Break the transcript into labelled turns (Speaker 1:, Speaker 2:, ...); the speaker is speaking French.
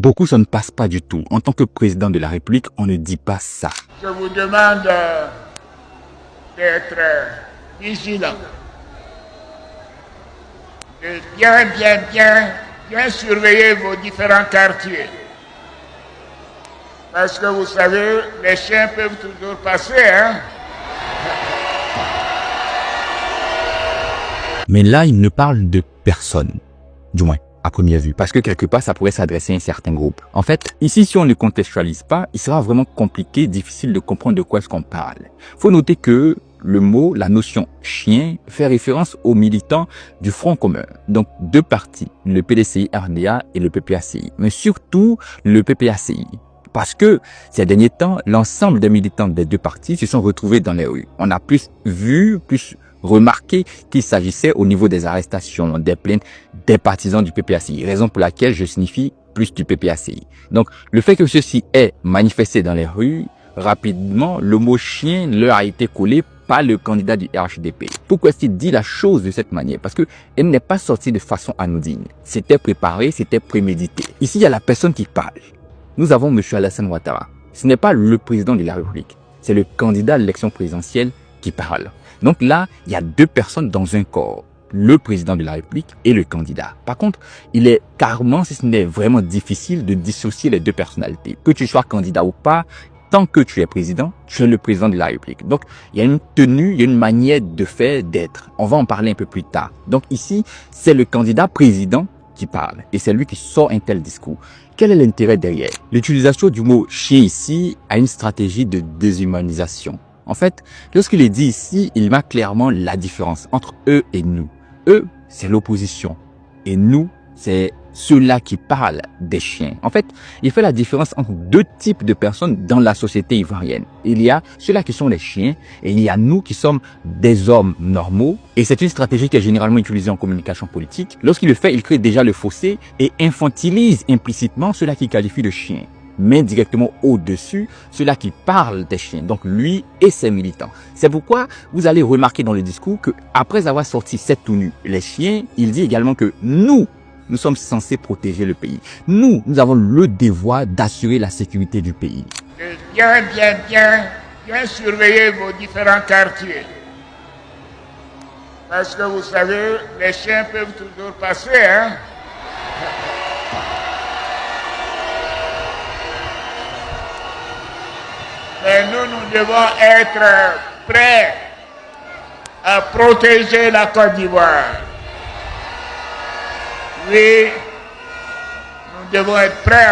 Speaker 1: Beaucoup, ça ne passe pas du tout. En tant que président de la République, on ne dit pas ça.
Speaker 2: Je vous demande d'être vigilant, de bien surveiller vos différents quartiers. Parce que vous savez, les chiens peuvent toujours passer, hein.
Speaker 1: Mais là, il ne parle de personne. Du moins, à première vue. Parce que quelque part, ça pourrait s'adresser à un certain groupe. En fait, ici, si on ne contextualise pas, il sera vraiment compliqué, difficile de comprendre de quoi est-ce qu'on parle. Faut noter que le mot, la notion chien, fait référence aux militants du Front commun. Donc, deux partis, le PDCI-RDA et le PPACI. Mais surtout, le PPACI. Parce que ces derniers temps, l'ensemble des militants des deux partis se sont retrouvés dans les rues. On a plus remarqué qu'il s'agissait au niveau des arrestations, des plaintes des partisans du PPACI. Raison pour laquelle je signifie plus du PPACI. Donc, le fait que ceci est manifesté dans les rues, rapidement, le mot chien leur a été collé par le candidat du RHDP. Pourquoi est-ce qu'il dit la chose de cette manière? Parce que elle n'est pas sortie de façon anodine. C'était préparé, c'était prémédité. Ici, il y a la personne qui parle. Nous avons M. Alassane Ouattara. Ce n'est pas le président de la République. C'est le candidat à l'élection présidentielle qui parle. Donc là, il y a deux personnes dans un corps. Le président de la République et le candidat. Par contre, il est carrément, si ce n'est vraiment difficile, de dissocier les deux personnalités. Que tu sois candidat ou pas, tant que tu es président, tu es le président de la République. Donc, il y a une tenue, il y a une manière de faire, d'être. On va en parler un peu plus tard. Donc ici, c'est le candidat président qui parle. Et c'est lui qui sort un tel discours. Quel est l'intérêt derrière? L'utilisation du mot chien ici a une stratégie de déshumanisation. En fait, lorsqu'il est dit ici, il marque clairement la différence entre eux et nous. Eux, c'est l'opposition. Et nous, c'est ceux-là qui parlent des chiens. En fait, il fait la différence entre deux types de personnes dans la société ivoirienne. Il y a ceux-là qui sont les chiens et il y a nous qui sommes des hommes normaux. Et c'est une stratégie qui est généralement utilisée en communication politique. Lorsqu'il le fait, il crée déjà le fossé et infantilise implicitement ceux-là qui qualifient de chiens, mais directement au-dessus, ceux-là qui parlent des chiens, donc lui et ses militants. C'est pourquoi vous allez remarquer dans le discours que après avoir sorti cette tenue, les chiens, il dit également que nous sommes censés protéger le pays. Nous avons le devoir d'assurer la sécurité du pays.
Speaker 2: De bien surveiller vos différents quartiers. Parce que vous savez, les chiens peuvent toujours passer, hein. Mais nous devons être prêts à protéger la Côte d'Ivoire. Oui, nous devons être prêts à